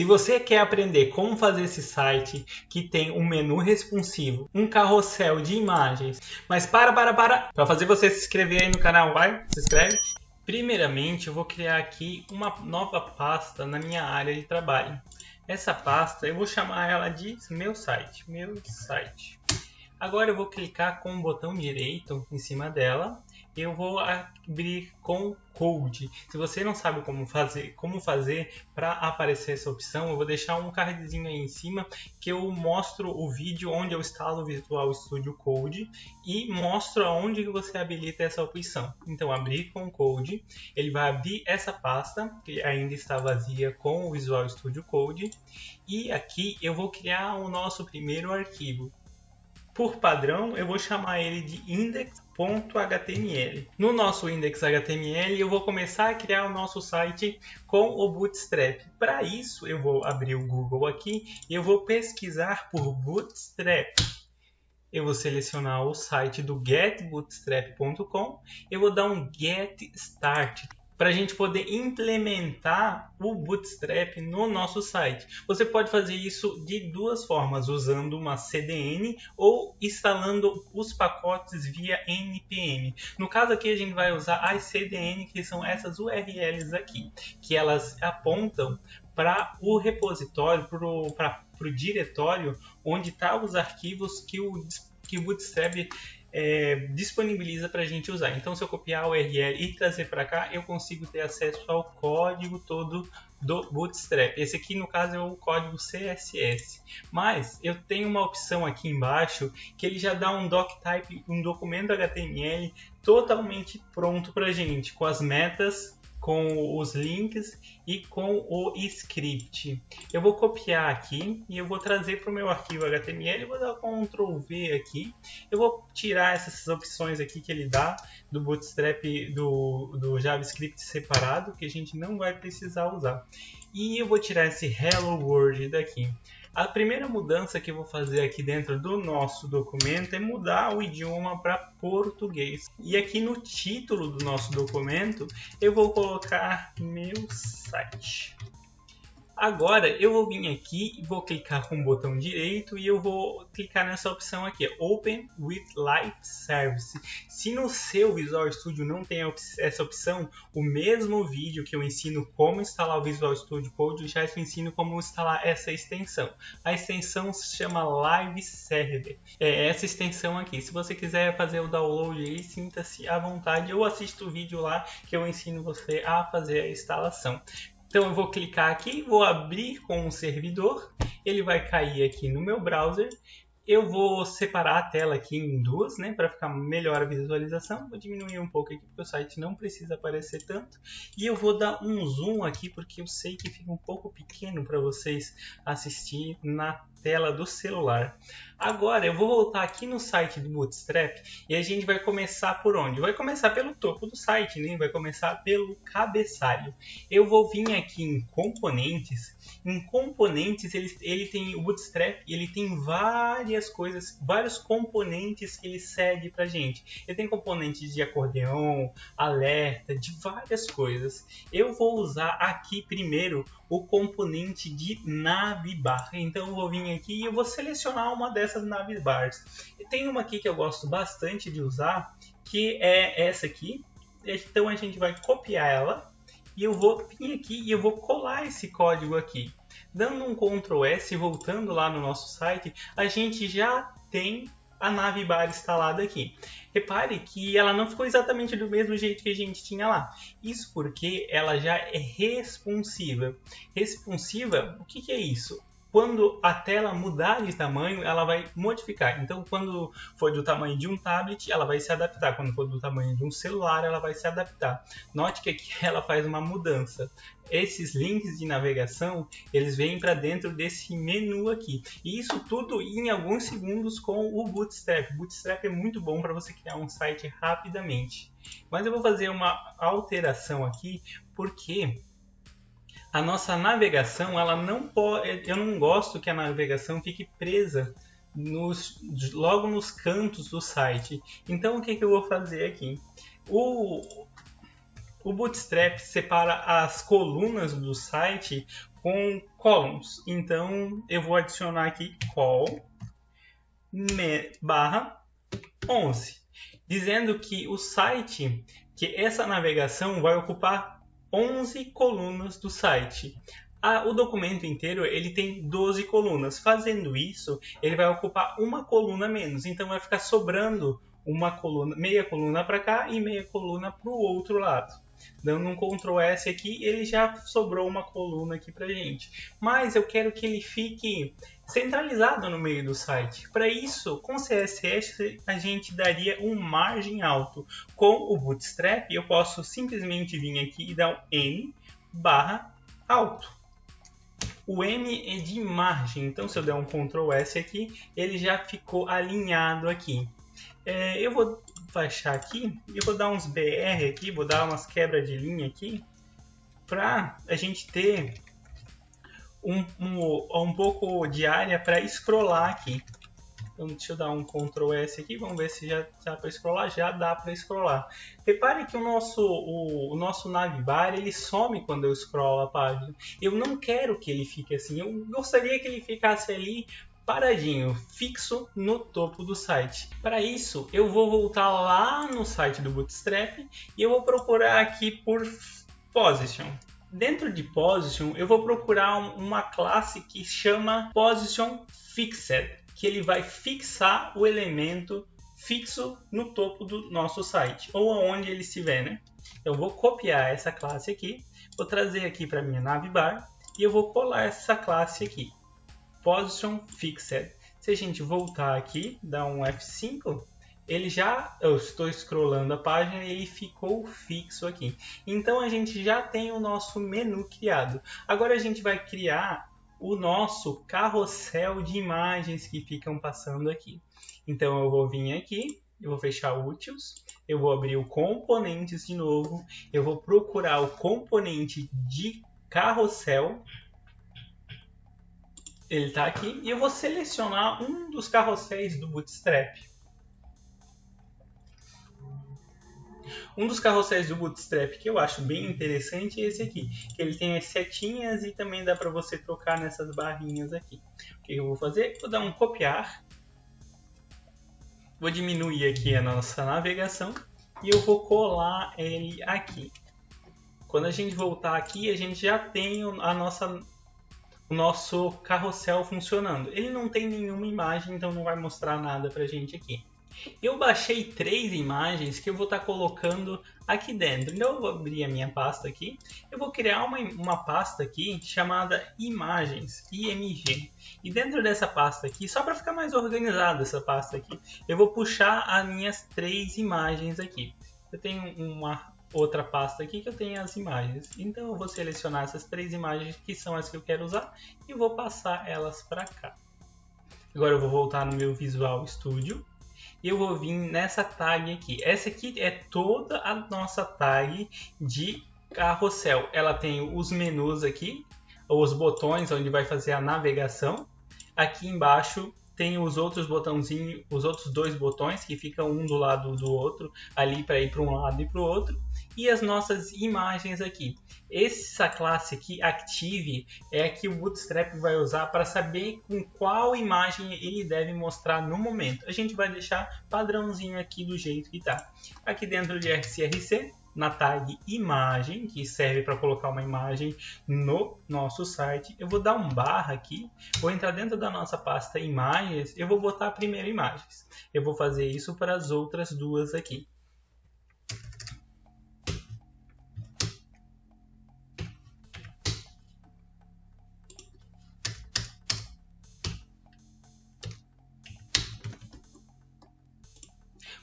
Se você quer aprender como fazer esse site que tem um menu responsivo, um carrossel de imagens, mas para fazer você se inscrever aí no canal, vai? Se inscreve. Primeiramente, eu vou criar aqui uma nova pasta na minha área de trabalho. Essa pasta eu vou chamar ela de meu site. Agora eu vou clicar com o botão direito em cima dela. Eu vou abrir com Code. Se você não sabe como fazer para aparecer essa opção, eu vou deixar um cardzinho aí em cima que eu mostro o vídeo onde eu instalo o Visual Studio Code e mostro aonde você habilita essa opção. Então, abrir com Code, ele vai abrir essa pasta que ainda está vazia com o Visual Studio Code e aqui eu vou criar o nosso primeiro arquivo. Por padrão, eu vou chamar ele de index.html. No nosso index.html, eu vou começar a criar o nosso site com o Bootstrap. Para isso, eu vou abrir o Google aqui e eu vou pesquisar por Bootstrap. Eu vou selecionar o site do getbootstrap.com. Eu vou dar um Get Started para a gente poder implementar o Bootstrap no nosso site. Você pode fazer isso de duas formas, usando uma CDN ou instalando os pacotes via NPM. No caso aqui a gente vai usar as CDN, que são essas URLs aqui, que elas apontam para o repositório, para o diretório onde estão os arquivos que o Bootstrap disponibiliza para a gente usar. Então, se eu copiar a URL e trazer para cá, eu consigo ter acesso ao código todo do Bootstrap. Esse aqui, no caso, é o código CSS. Mas eu tenho uma opção aqui embaixo que ele já dá um doctype, um documento HTML totalmente pronto para a gente, com as metas, com os links e com o script. Eu vou copiar aqui e eu vou trazer para o meu arquivo HTML, vou dar Ctrl V aqui. Eu vou tirar essas opções aqui que ele dá do Bootstrap, do JavaScript separado, que a gente não vai precisar usar. E eu vou tirar esse Hello World daqui. A primeira mudança que eu vou fazer aqui dentro do nosso documento é mudar o idioma para português. E aqui no título do nosso documento eu vou colocar meu site. Agora eu vou vir aqui e vou clicar com o botão direito e eu vou clicar nessa opção aqui, Open with Live Service. Se no seu Visual Studio não tem essa opção, o mesmo vídeo que eu ensino como instalar o Visual Studio Code, eu já te ensino como instalar essa extensão. A extensão se chama Live Server. É essa extensão aqui. Se você quiser fazer o download aí, sinta-se à vontade. Eu assisto o vídeo lá que eu ensino você a fazer a instalação. Então eu vou clicar aqui, vou abrir com um servidor, ele vai cair aqui no meu browser. Eu vou separar a tela aqui em duas, né, para ficar melhor a visualização. Vou diminuir um pouco aqui porque o site não precisa aparecer tanto. E eu vou dar um zoom aqui porque eu sei que fica um pouco pequeno para vocês assistir na tela do celular. Agora eu vou voltar aqui no site do Bootstrap e a gente vai começar por onde? Vai começar pelo topo do site, né? Vai começar pelo cabeçalho. Eu vou vir aqui em componentes. Em componentes ele tem o Bootstrap, ele tem várias coisas, vários componentes que ele cede pra gente. Ele tem componentes de acordeão, alerta, de várias coisas. Eu vou usar aqui primeiro o componente de navbar. Então eu vou vir aqui e eu vou selecionar uma dessas navbars. E tem uma aqui que eu gosto bastante de usar, que é essa aqui. Então a gente vai copiar ela e eu vou vir aqui e eu vou colar esse código aqui. Dando um Ctrl S, voltando lá no nosso site, a gente já tem a navbar instalada aqui. Repare que ela não ficou exatamente do mesmo jeito que a gente tinha lá. Isso porque ela já é responsiva. Responsiva, o que é isso? Quando a tela mudar de tamanho, ela vai modificar. Então, quando for do tamanho de um tablet, ela vai se adaptar. Quando for do tamanho de um celular, ela vai se adaptar. Note que aqui ela faz uma mudança. Esses links de navegação, eles vêm para dentro desse menu aqui. E isso tudo em alguns segundos com o Bootstrap. O Bootstrap é muito bom para você criar um site rapidamente. Mas eu vou fazer uma alteração aqui, porque a nossa navegação, ela não pode, eu não gosto que a navegação fique presa logo nos cantos do site. Então o que eu vou fazer aqui? O Bootstrap separa as colunas do site com columns. Então eu vou adicionar aqui col barra 11, dizendo que o site, que essa navegação vai ocupar 11 colunas do site. O documento inteiro ele tem 12 colunas. Fazendo isso, ele vai ocupar uma coluna menos. Então vai ficar sobrando uma coluna, meia coluna para cá e meia coluna para o outro lado. Dando um Ctrl S aqui, ele já sobrou uma coluna aqui para gente. Mas eu quero que ele fique centralizado no meio do site. Para isso, com CSS, a gente daria um margem alto. Com o Bootstrap, eu posso simplesmente vir aqui e dar um M barra alto. O M é de margem, então se eu der um Ctrl S aqui, ele já ficou alinhado aqui. Eu vou baixar aqui, eu vou dar uns BR aqui, vou dar umas quebras de linha aqui, para a gente ter um pouco de área para scrollar aqui. Então deixa eu dar um Ctrl S aqui, vamos ver se já dá para scrollar. Já dá para scrollar. Repare que o nosso navbar ele some quando eu scrollo a página. Eu não quero que ele fique assim, eu gostaria que ele ficasse ali paradinho, fixo no topo do site. Para isso, eu vou voltar lá no site do Bootstrap e eu vou procurar aqui por Position. Dentro de Position, eu vou procurar uma classe que chama Position Fixed, que ele vai fixar o elemento fixo no topo do nosso site, ou aonde ele estiver, né? Eu vou copiar essa classe aqui, vou trazer aqui para minha navbar e eu vou colar essa classe aqui. Position Fixed. Se a gente voltar aqui, dar um F5, eu estou scrollando a página e ele ficou fixo aqui. Então a gente já tem o nosso menu criado. Agora a gente vai criar o nosso carrossel de imagens que ficam passando aqui. Então eu vou vir aqui, eu vou fechar o Utils, eu vou abrir o componentes de novo, eu vou procurar o componente de carrossel. Ele está aqui e eu vou selecionar um dos carrosséis do Bootstrap. Um dos carrosséis do Bootstrap que eu acho bem interessante é esse aqui, que ele tem as setinhas e também dá para você tocar nessas barrinhas aqui. O que eu vou fazer? Vou dar um copiar, vou diminuir aqui a nossa navegação e eu vou colar ele aqui. Quando a gente voltar aqui, a gente já tem o nosso carrossel funcionando. Ele não tem nenhuma imagem, então não vai mostrar nada pra gente aqui. Eu baixei 3 imagens que eu vou estar colocando aqui dentro. Então eu vou abrir a minha pasta aqui. Eu vou criar uma pasta aqui chamada imagens, IMG. E dentro dessa pasta aqui, só para ficar mais organizada essa pasta aqui, eu vou puxar as minhas 3 imagens aqui. Eu tenho uma outra pasta aqui que eu tenho as imagens. Então eu vou selecionar essas 3 imagens que são as que eu quero usar e vou passar elas para cá. Agora eu vou voltar no meu Visual Studio e eu vou vir nessa tag aqui. Essa aqui é toda a nossa tag de carrossel. Ela tem os menus aqui, os botões onde vai fazer a navegação. Aqui embaixo tem os outros botãozinhos, os outros 2 botões que ficam um do lado do outro, ali para ir para um lado e para o outro. E as nossas imagens aqui. Essa classe aqui, Active, é a que o Bootstrap vai usar para saber com qual imagem ele deve mostrar no momento. A gente vai deixar padrãozinho aqui do jeito que está. Aqui dentro de SRC, na tag imagem, que serve para colocar uma imagem no nosso site, eu vou dar um barra aqui, vou entrar dentro da nossa pasta imagens, eu vou botar primeiro imagens. Eu vou fazer isso para as outras 2 aqui.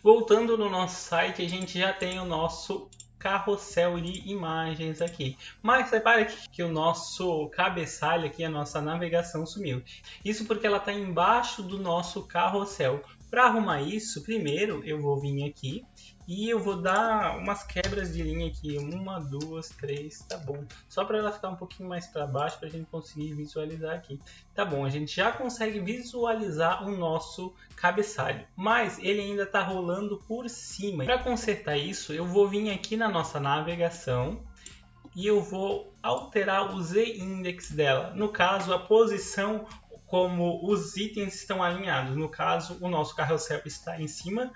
Voltando no nosso site, a gente já tem o nosso carrossel de imagens aqui. Mas repare que o nosso cabeçalho aqui, a nossa navegação sumiu. Isso porque ela está embaixo do nosso carrossel. Para arrumar isso, primeiro eu vou vir aqui e eu vou dar umas quebras de linha aqui. 1, 2, 3, tá bom. Só para ela ficar um pouquinho mais para baixo para a gente conseguir visualizar aqui. Tá bom, a gente já consegue visualizar o nosso cabeçalho, mas ele ainda está rolando por cima. Para consertar isso, eu vou vir aqui na nossa navegação e eu vou alterar o z-index dela. No caso, a posição como os itens estão alinhados. No caso, o nosso carrossel está em cima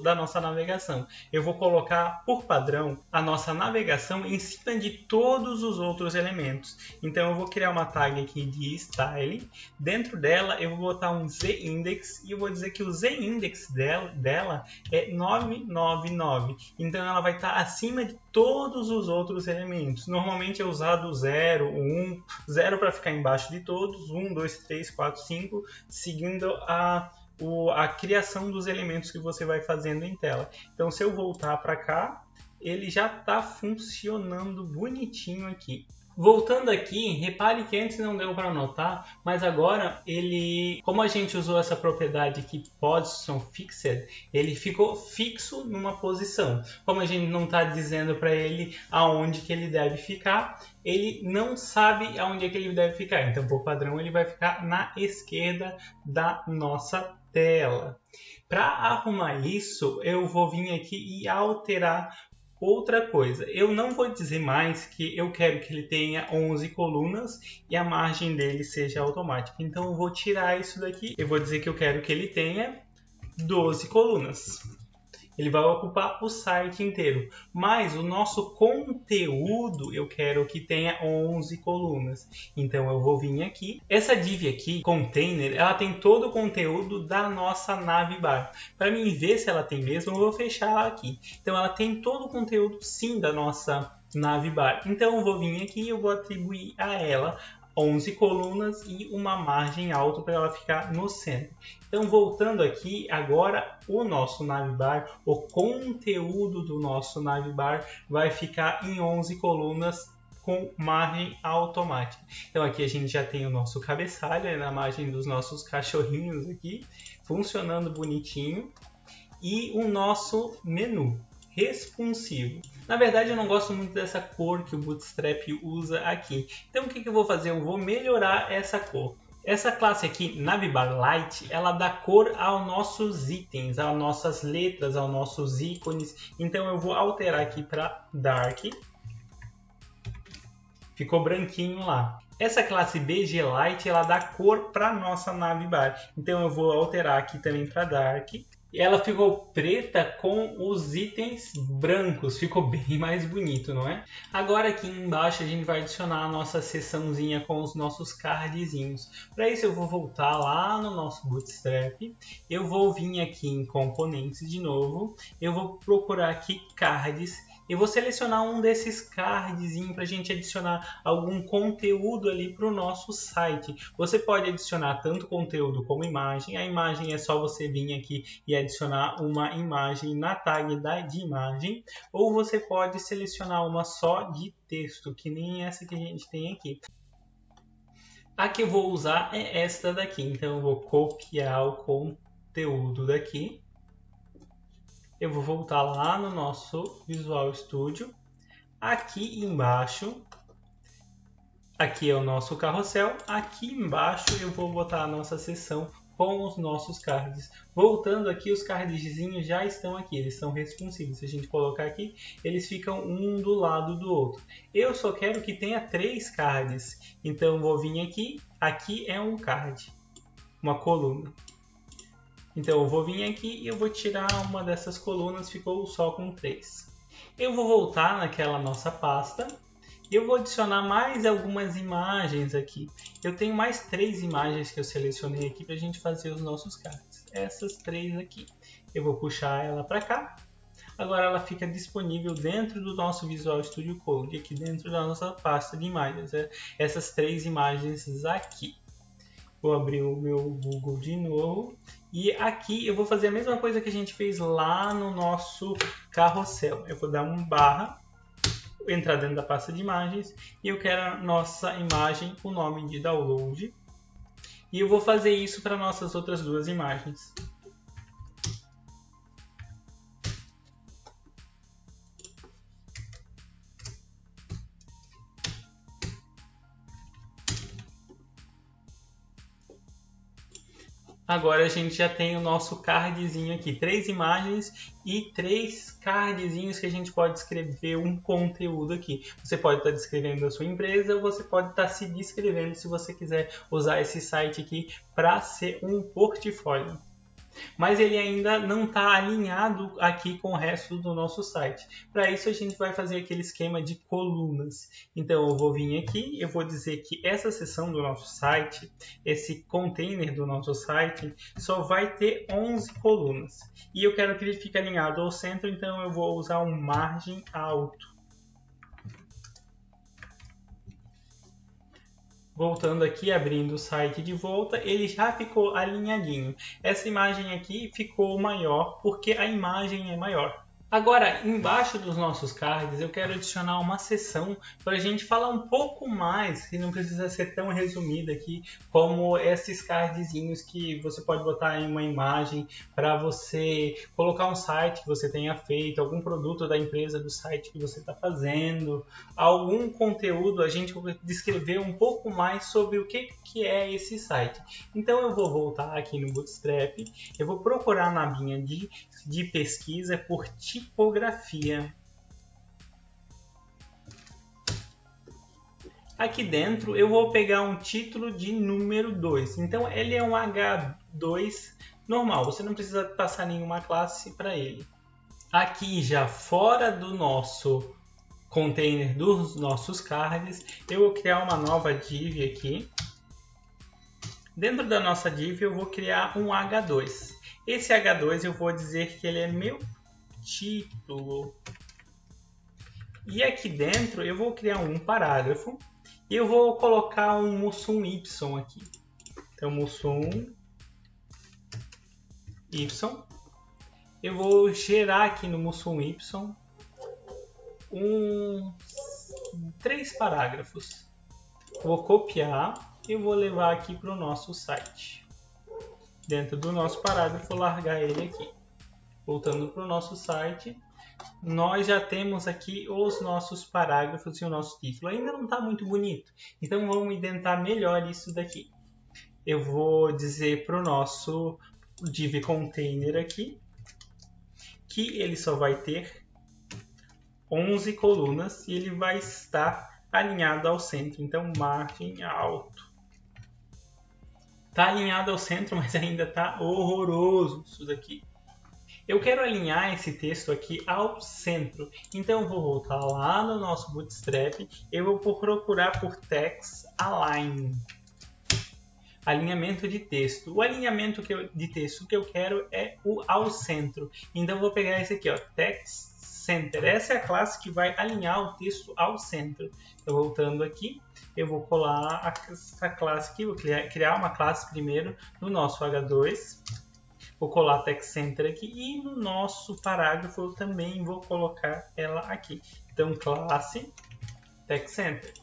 da nossa navegação. Eu vou colocar por padrão a nossa navegação em cima de todos os outros elementos. Então eu vou criar uma tag aqui de style. Dentro dela eu vou botar um z-index e eu vou dizer que o z-index dela é 999. Então ela vai estar acima de todos os outros elementos. Normalmente é usado 0, 1, 0 para ficar embaixo de todos, 1, 2, 3, 4, 5, seguindo a criação dos elementos que você vai fazendo em tela. Então, se eu voltar para cá, ele já está funcionando bonitinho aqui. Voltando aqui, repare que antes não deu para notar, mas agora ele, como a gente usou essa propriedade aqui position fixed, ele ficou fixo numa posição. Como a gente não está dizendo para ele aonde que ele deve ficar, ele não sabe aonde é que ele deve ficar. Então, por padrão, ele vai ficar na esquerda da nossa tela. Para arrumar isso, eu vou vir aqui e alterar outra coisa. Eu não vou dizer mais que eu quero que ele tenha 11 colunas e a margem dele seja automática. Então eu vou tirar isso daqui. Eu vou dizer que eu quero que ele tenha 12 colunas. Ele vai ocupar o site inteiro. Mas o nosso conteúdo eu quero que tenha 11 colunas. Então eu vou vir aqui. Essa div aqui, container, ela tem todo o conteúdo da nossa navbar. Para mim ver se ela tem mesmo, eu vou fechar ela aqui. Então ela tem todo o conteúdo sim da nossa navbar. Então eu vou vir aqui e eu vou atribuir a ela 11 colunas e uma margem alta para ela ficar no centro. Então, voltando aqui, agora o nosso navbar, o conteúdo do nosso navbar vai ficar em 11 colunas com margem automática. Então, aqui a gente já tem o nosso cabeçalho, na margem dos nossos cachorrinhos aqui, funcionando bonitinho. E o nosso menu responsivo. Na verdade, eu não gosto muito dessa cor que o Bootstrap usa aqui. Então, o que eu vou fazer? Eu vou melhorar essa cor. Essa classe aqui, Navbar Light, ela dá cor aos nossos itens, às nossas letras, aos nossos ícones. Então, eu vou alterar aqui para Dark. Ficou branquinho lá. Essa classe BG Light, ela dá cor para nossa navbar. Então, eu vou alterar aqui também para Dark. Ela ficou preta com os itens brancos, ficou bem mais bonito, não é? Agora aqui embaixo a gente vai adicionar a nossa seçãozinha com os nossos cardzinhos. Para isso eu vou voltar lá no nosso Bootstrap, eu vou vir aqui em componentes de novo, eu vou procurar aqui cards. Eu vou selecionar um desses cardzinhos para a gente adicionar algum conteúdo ali para o nosso site. Você pode adicionar tanto conteúdo como imagem. A imagem é só você vir aqui e adicionar uma imagem na tag de imagem. Ou você pode selecionar uma só de texto, que nem essa que a gente tem aqui. A que eu vou usar é esta daqui. Então eu vou copiar o conteúdo daqui. Eu vou voltar lá no nosso Visual Studio. Aqui embaixo, aqui é o nosso carrossel. Aqui embaixo eu vou botar a nossa seção com os nossos cards. Voltando aqui, os cardzinhos já estão aqui, eles são responsivos. Se a gente colocar aqui, eles ficam um do lado do outro. Eu só quero que tenha 3 cards. Então eu vou vir aqui, aqui é um card, uma coluna. Então eu vou vir aqui e eu vou tirar uma dessas colunas, ficou só com 3. Eu vou voltar naquela nossa pasta e eu vou adicionar mais algumas imagens aqui. Eu tenho mais 3 imagens que eu selecionei aqui para a gente fazer os nossos cards. Essas 3 aqui. Eu vou puxar ela para cá. Agora ela fica disponível dentro do nosso Visual Studio Code, aqui dentro da nossa pasta de imagens. Essas 3 imagens aqui. Vou abrir o meu Google de novo. E aqui eu vou fazer a mesma coisa que a gente fez lá no nosso carrossel. Eu vou dar um barra, entrar dentro da pasta de imagens. E eu quero a nossa imagem com o nome de download. E eu vou fazer isso para nossas outras 2 imagens. Agora a gente já tem o nosso cardzinho aqui, 3 imagens e 3 cardzinhos que a gente pode escrever um conteúdo aqui. Você pode estar descrevendo a sua empresa ou você pode estar se descrevendo se você quiser usar esse site aqui para ser um portfólio. Mas ele ainda não está alinhado aqui com o resto do nosso site. Para isso a gente vai fazer aquele esquema de colunas. Então eu vou vir aqui, eu vou dizer que essa seção do nosso site, esse container do nosso site, só vai ter 11 colunas. E eu quero que ele fique alinhado ao centro, então eu vou usar um margem alto. Voltando aqui, abrindo o site de volta, ele já ficou alinhadinho. Essa imagem aqui ficou maior porque a imagem é maior. Agora, embaixo dos nossos cards, eu quero adicionar uma seção para a gente falar um pouco mais, e não precisa ser tão resumido aqui, como esses cardzinhos que você pode botar em uma imagem para você colocar um site que você tenha feito, algum produto da empresa do site que você está fazendo, algum conteúdo, a gente vai descrever um pouco mais sobre o que é esse site. Então eu vou voltar aqui no Bootstrap, eu vou procurar na abinha de pesquisa por tipografia. Aqui dentro eu vou pegar um título de número 2. Então ele é um H2 normal, você não precisa passar nenhuma classe para ele. Aqui já fora do nosso container dos nossos cards, eu vou criar uma nova div aqui. Dentro da nossa div eu vou criar um H2. Esse H2 eu vou dizer que ele é meu título. E aqui dentro eu vou criar um parágrafo e eu vou colocar um Mussum Y aqui. Então Mussum Y. Eu vou gerar aqui no Mussum Y 3 parágrafos. Vou copiar e vou levar aqui para o nosso site. Dentro do nosso parágrafo, vou largar ele aqui. Voltando para o nosso site, nós já temos aqui os nossos parágrafos e o nosso título. Ainda não está muito bonito, então vamos tentar melhor isso daqui. Eu vou dizer para o nosso div container aqui que ele só vai ter 11 colunas e ele vai estar alinhado ao centro. Então, margem alto. Está alinhado ao centro, mas ainda está horroroso isso daqui. Eu quero alinhar esse texto aqui ao centro, então eu vou voltar lá no nosso Bootstrap, eu vou procurar por Text Align, alinhamento de texto. O alinhamento de texto que eu quero é o ao centro, então eu vou pegar esse aqui, ó, Text Center. Essa é a classe que vai alinhar o texto ao centro. Então, voltando aqui, eu vou colar essa classe aqui, vou criar uma classe primeiro no nosso H2. Vou colar Text Center aqui e no nosso parágrafo eu também vou colocar ela aqui. Então, classe Text Center.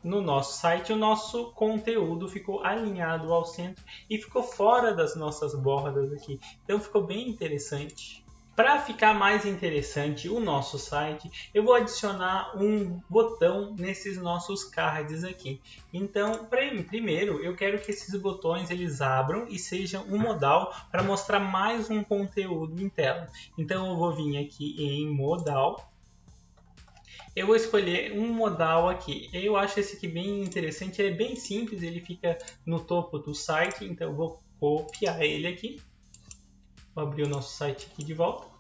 No nosso site, o nosso conteúdo ficou alinhado ao centro e ficou fora das nossas bordas aqui. Então, ficou bem interessante. Para ficar mais interessante o nosso site, eu vou adicionar um botão nesses nossos cards aqui. Então, primeiro, eu quero que esses botões eles abram e sejam um modal para mostrar mais um conteúdo em tela. Então, eu vou vir aqui em modal. Eu vou escolher um modal aqui. Eu acho esse aqui bem interessante, ele é bem simples, ele fica no topo do site. Então, eu vou copiar ele aqui. Vou abrir o nosso site aqui de volta.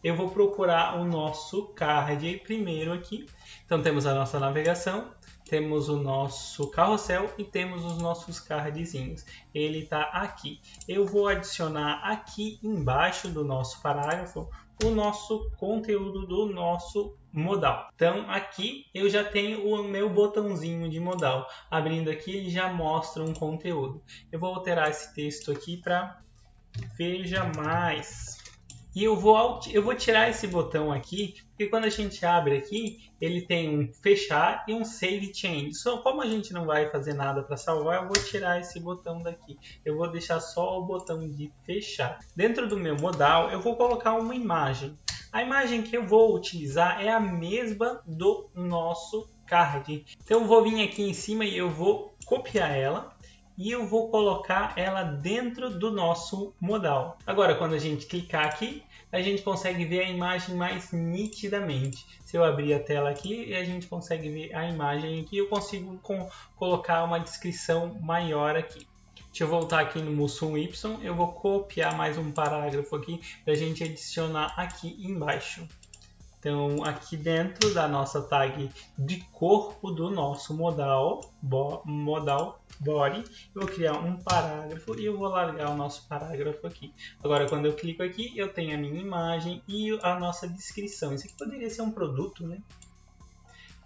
Eu vou procurar o nosso card primeiro aqui. Então temos a nossa navegação, temos o nosso carrossel e temos os nossos cardzinhos. Ele está aqui. Eu vou adicionar aqui embaixo do nosso parágrafo o nosso conteúdo do nosso modal. Então aqui eu já tenho o meu botãozinho de modal. Abrindo aqui ele já mostra um conteúdo. Eu vou alterar esse texto aqui para veja mais. E eu vou tirar esse botão aqui, porque quando a gente abre aqui, ele tem um fechar e um save change. Só como a gente não vai fazer nada para salvar, eu vou tirar esse botão daqui. Eu vou deixar só o botão de fechar. Dentro do meu modal, eu vou colocar uma imagem. A imagem que eu vou utilizar é a mesma do nosso card. Então eu vou vir aqui em cima e eu vou copiar ela. e eu vou colocar ela dentro do nosso modal. Agora, quando a gente clicar aqui, a gente consegue ver a imagem mais nitidamente. Se eu abrir a tela aqui, a gente consegue ver a imagem aqui, eu consigo colocar uma descrição maior aqui. Deixa eu voltar aqui no Mussum Y, eu vou copiar mais um parágrafo aqui para a gente adicionar aqui embaixo. Então, aqui dentro da nossa tag de corpo do nosso modal body, eu vou criar um parágrafo e eu vou largar o nosso parágrafo aqui. Agora, quando eu clico aqui, eu tenho a minha imagem e a nossa descrição. Isso aqui poderia ser um produto, né?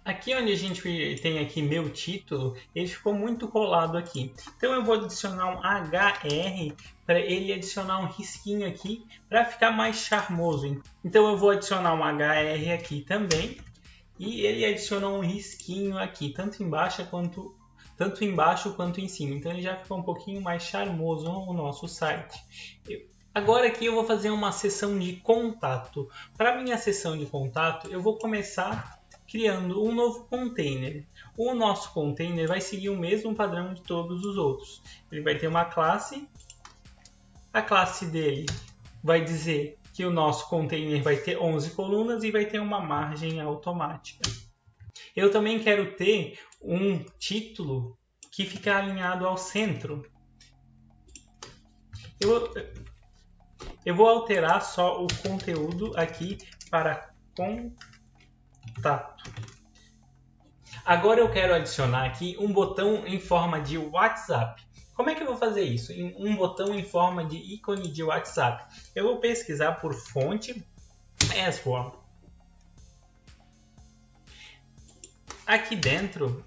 Aqui onde a gente tem aqui meu título, ele ficou muito colado aqui. Então eu vou adicionar um HR para ele adicionar um risquinho aqui para ficar mais charmoso. Então eu vou adicionar um HR aqui também e ele adiciona um risquinho aqui, tanto embaixo quanto em cima. Então ele já ficou um pouquinho mais charmoso no nosso site. Agora aqui eu vou fazer uma seção de contato. Para minha seção de contato, eu vou começar criando um novo container. O nosso container vai seguir o mesmo padrão de todos os outros. Ele vai ter uma classe. A classe dele vai dizer que o nosso container vai ter 11 colunas e vai ter uma margem automática. Eu também quero ter um título que fica alinhado ao centro. Eu vou alterar só o conteúdo aqui para contato. Agora eu quero adicionar aqui um botão em forma de WhatsApp. Como é que eu vou fazer isso? Um botão em forma de ícone de WhatsApp. Eu vou pesquisar por fonte Aswarm. Aqui dentro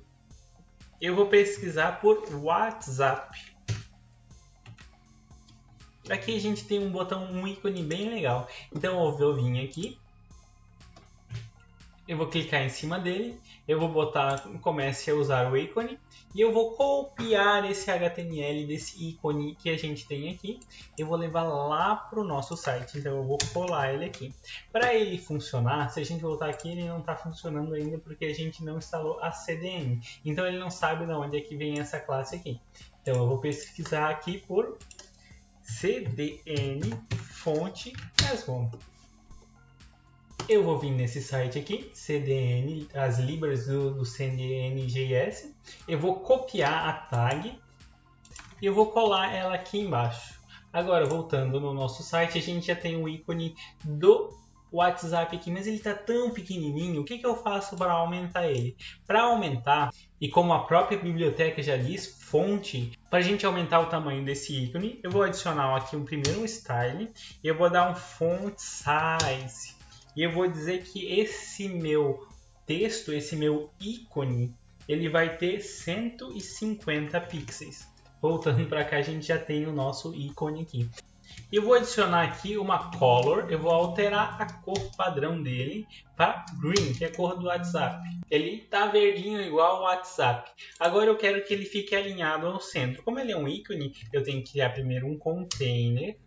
eu vou pesquisar por WhatsApp. Aqui a gente tem um botão, um ícone bem legal. Então eu vou vir aqui. Eu vou clicar em cima dele, eu vou botar, comece a usar o ícone e eu vou copiar esse HTML desse ícone que a gente tem aqui. Eu vou levar lá para o nosso site, então eu vou colar ele aqui. Para ele funcionar, se a gente voltar aqui, ele não está funcionando ainda porque a gente não instalou a CDN. Então ele não sabe de onde é que vem essa classe aqui. Então eu vou pesquisar aqui por CDN fonte Aswarm. Eu vou vir nesse site aqui, CDN, as libras do CDN.js. Eu vou copiar a tag e eu vou colar ela aqui embaixo. Agora, voltando no nosso site, a gente já tem o ícone do WhatsApp aqui, mas ele está tão pequenininho. O que eu faço para aumentar ele? Para aumentar, e como a própria biblioteca já diz, fonte, para a gente aumentar o tamanho desse ícone, eu vou adicionar aqui primeiro um style e eu vou dar um font size. E eu vou dizer que esse meu texto, esse meu ícone, ele vai ter 150 pixels. Voltando para cá, a gente já tem o nosso ícone aqui. Eu vou adicionar aqui uma color, eu vou alterar a cor padrão dele para green, que é a cor do WhatsApp. Ele está verdinho igual ao WhatsApp. Agora eu quero que ele fique alinhado ao centro. Como ele é um ícone, eu tenho que criar primeiro um container.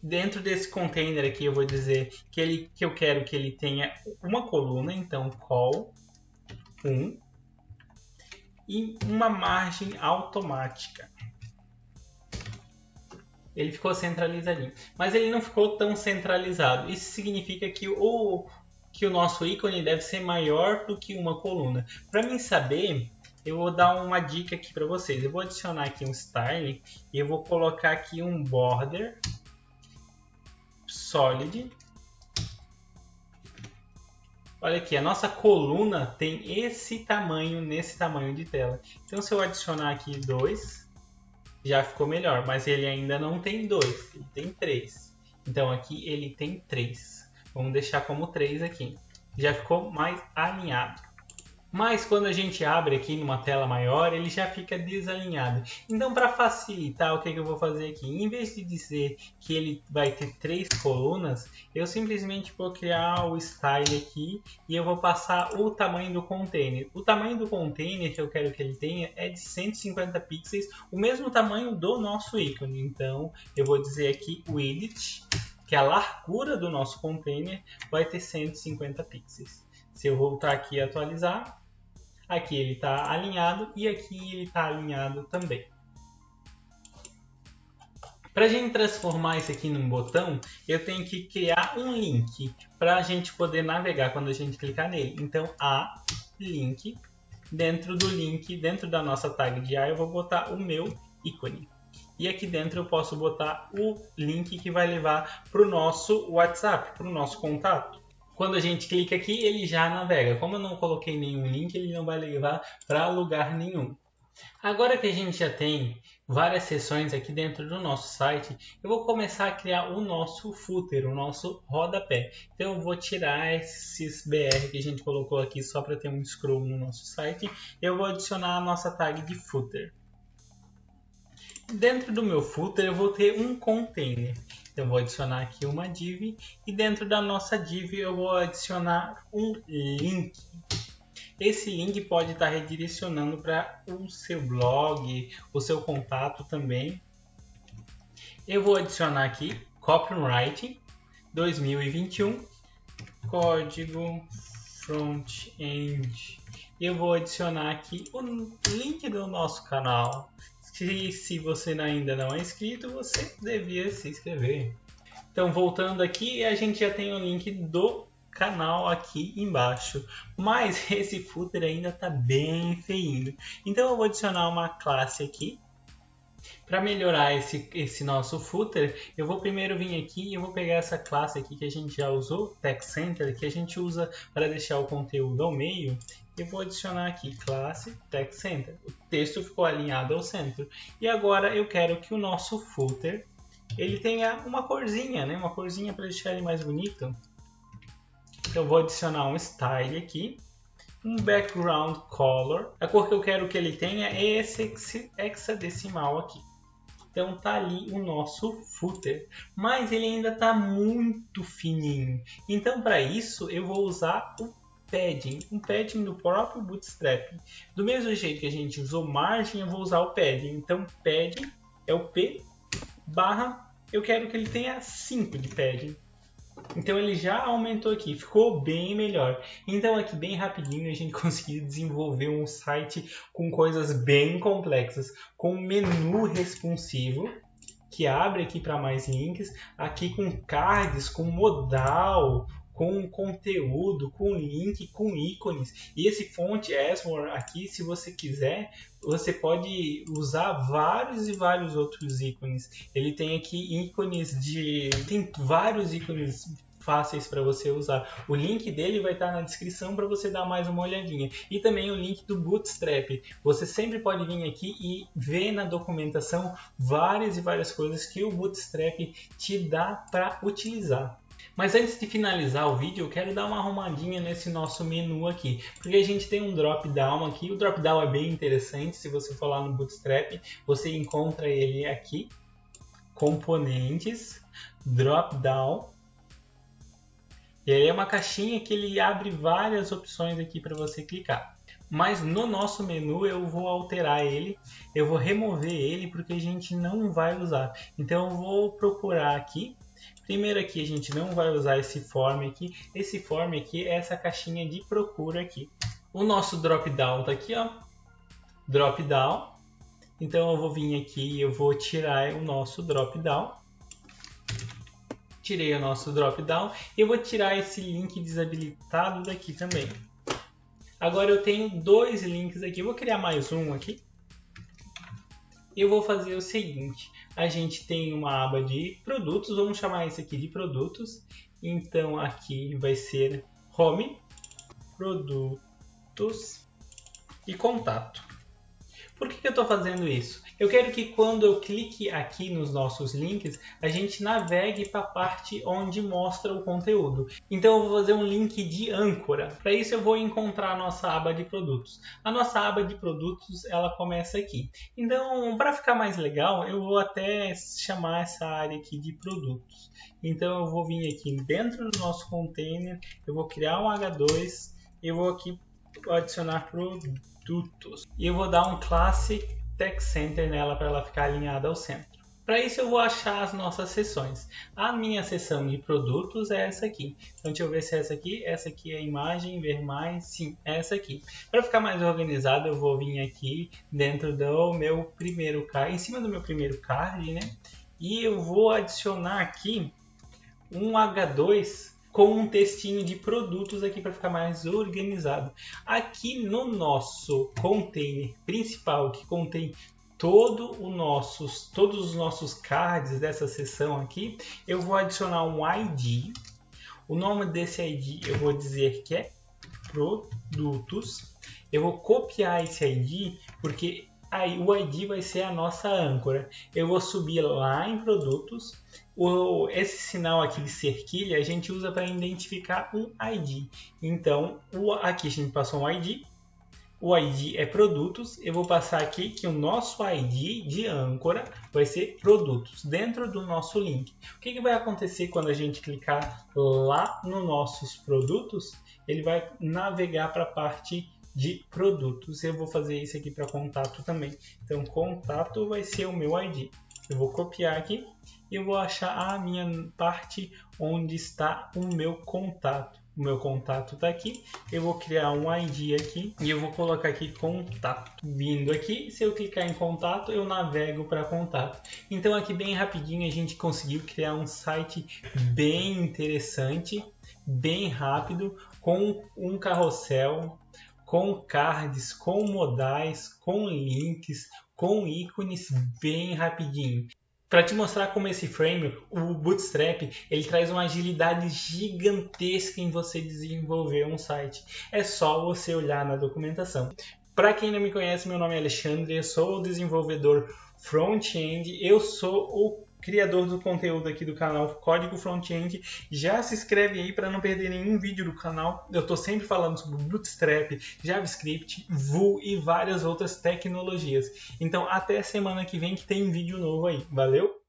Dentro desse container aqui eu vou dizer que eu quero que ele tenha uma coluna, então col 1 e uma margem automática. Ele ficou centralizadinho, mas ele não ficou tão centralizado. Isso significa que o nosso ícone deve ser maior do que uma coluna. Para mim saber, eu vou dar uma dica aqui para vocês. Eu vou adicionar aqui um style e eu vou colocar aqui um border solid. Olha aqui, a nossa coluna tem esse tamanho, nesse tamanho de tela. Então se eu adicionar aqui 2, já ficou melhor, mas ele ainda não tem 2, ele tem 3. Então aqui ele tem 3. Vamos deixar como 3 aqui. Já ficou mais alinhado. Mas quando a gente abre aqui numa tela maior, ele já fica desalinhado. Então, para facilitar, o que eu vou fazer aqui? Em vez de dizer que ele vai ter 3 colunas, eu simplesmente vou criar o style aqui e eu vou passar o tamanho do container. O tamanho do container que eu quero que ele tenha é de 150 pixels, o mesmo tamanho do nosso ícone. Então, eu vou dizer aqui width, que a largura do nosso container vai ter 150 pixels. Se eu voltar aqui e atualizar, aqui ele está alinhado e aqui ele está alinhado também. Para a gente transformar isso aqui num botão, eu tenho que criar um link para a gente poder navegar quando a gente clicar nele. Então, a link, dentro do link, dentro da nossa tag de A, eu vou botar o meu ícone. E aqui dentro eu posso botar o link que vai levar para o nosso WhatsApp, para o nosso contato. Quando a gente clica aqui, ele já navega. Como eu não coloquei nenhum link, ele não vai levar para lugar nenhum. Agora que a gente já tem várias seções aqui dentro do nosso site, eu vou começar a criar o nosso footer, o nosso rodapé. Então eu vou tirar esses BR que a gente colocou aqui só para ter um scroll no nosso site. Eu vou adicionar a nossa tag de footer. Dentro do meu footer eu vou ter um container. Eu vou adicionar aqui uma div e dentro da nossa div eu vou adicionar um link. Esse link pode estar redirecionando para o seu blog, o seu contato também. Eu vou adicionar aqui Copywriting 2021, código front-end. Eu vou adicionar aqui o link do nosso canal. Se você ainda não é inscrito, você devia se inscrever. Então, voltando aqui, a gente já tem o link do canal aqui embaixo, mas esse footer ainda está bem feinho. Então, eu vou adicionar uma classe aqui. Para melhorar esse nosso footer, eu vou primeiro vir aqui e eu vou pegar essa classe aqui que a gente já usou, Text Center, que a gente usa para deixar o conteúdo ao meio. Eu vou adicionar aqui classe Text Center. O texto ficou alinhado ao centro. E agora eu quero que o nosso footer ele tenha uma corzinha, né? Uma corzinha para deixar ele mais bonito. Eu vou adicionar um style aqui, um background color. A cor que eu quero que ele tenha é esse hexadecimal aqui. Então tá ali o nosso footer, mas ele ainda está muito fininho. Então para isso eu vou usar o padding, um padding do próprio Bootstrap. Do mesmo jeito que a gente usou margem, eu vou usar o padding. Então padding é o P barra, eu quero que ele tenha 5 de padding. Então ele já aumentou aqui, ficou bem melhor. Então aqui bem rapidinho a gente conseguiu desenvolver um site com coisas bem complexas, com um menu responsivo que abre aqui para mais links, aqui com cards, com modal, com conteúdo, com link, com ícones. E esse fonte Asmor aqui, se você quiser, você pode usar vários e vários outros ícones. Ele tem aqui ícones tem vários ícones fáceis para você usar. O link dele vai estar na descrição para você dar mais uma olhadinha. E também o link do Bootstrap. Você sempre pode vir aqui e ver na documentação várias e várias coisas que o Bootstrap te dá para utilizar. Mas antes de finalizar o vídeo, eu quero dar uma arrumadinha nesse nosso menu aqui, porque a gente tem um drop-down aqui. O drop-down é bem interessante, se você for lá no Bootstrap, você encontra ele aqui, componentes, drop-down, e aí é uma caixinha que ele abre várias opções aqui para você clicar. Mas no nosso menu eu vou alterar ele, eu vou remover ele porque a gente não vai usar. Então eu vou procurar aqui. Primeiro aqui a gente não vai usar esse form aqui. Esse form aqui é essa caixinha de procura aqui. O nosso drop down tá aqui, ó. Drop down. Então eu vou vir aqui e eu vou tirar o nosso drop down. Tirei o nosso drop down e eu vou tirar esse link desabilitado daqui também. Agora eu tenho dois links aqui. Eu vou criar mais um aqui. Eu vou fazer o seguinte. A gente tem uma aba de produtos, vamos chamar isso aqui de produtos. Então aqui vai ser Home, Produtos e Contato. Por que eu estou fazendo isso? Eu quero que quando eu clique aqui nos nossos links, a gente navegue para a parte onde mostra o conteúdo. Então eu vou fazer um link de âncora. Para isso eu vou encontrar a nossa aba de produtos. A nossa aba de produtos ela começa aqui. Então para ficar mais legal, eu vou até chamar essa área aqui de produtos. Então eu vou vir aqui dentro do nosso container, eu vou criar um H2, eu vou aqui adicionar produtos. E eu vou dar um classe Text Center nela para ela ficar alinhada ao centro. Para isso eu vou achar as nossas seções. A minha seção de produtos é essa aqui. Então deixa eu ver se é essa aqui. Essa aqui é a imagem, ver mais. Sim, é essa aqui. Para ficar mais organizado eu vou vir aqui dentro do meu primeiro card, em cima do meu primeiro card, né? E eu vou adicionar aqui um H2 com um textinho de produtos aqui para ficar mais organizado. Aqui no nosso container principal, que contém todos os nossos cards dessa seção aqui, eu vou adicionar um ID. O nome desse ID eu vou dizer que é produtos. Eu vou copiar esse ID porque aí o ID vai ser a nossa âncora. Eu vou subir lá em produtos. Esse sinal aqui de cerquilha a gente usa para identificar um ID. Então aqui a gente passou um ID. O ID é produtos. Eu vou passar aqui que o nosso ID de âncora vai ser produtos dentro do nosso link. O que vai acontecer quando a gente clicar lá nos nossos produtos? Ele vai navegar para a parte de produtos. Eu vou fazer isso aqui para contato também. Então, contato vai ser o meu ID. Eu vou copiar aqui e eu vou achar a minha parte onde está o meu contato. O meu contato está aqui. Eu vou criar um ID aqui e eu vou colocar aqui contato. Vindo aqui, se eu clicar em contato, eu navego para contato. Então, aqui bem rapidinho a gente conseguiu criar um site bem interessante, bem rápido, com um carrossel, com cards, com modais, com links, com ícones bem rapidinho. Para te mostrar como esse framework, o Bootstrap, ele traz uma agilidade gigantesca em você desenvolver um site. É só você olhar na documentação. Para quem não me conhece, meu nome é Alexandre, eu sou o desenvolvedor front-end, eu sou o criador do conteúdo aqui do canal Código Front-End. Já se inscreve aí para não perder nenhum vídeo do canal. Eu estou sempre falando sobre Bootstrap, JavaScript, Vue e várias outras tecnologias. Então até semana que vem que tem vídeo novo aí. Valeu!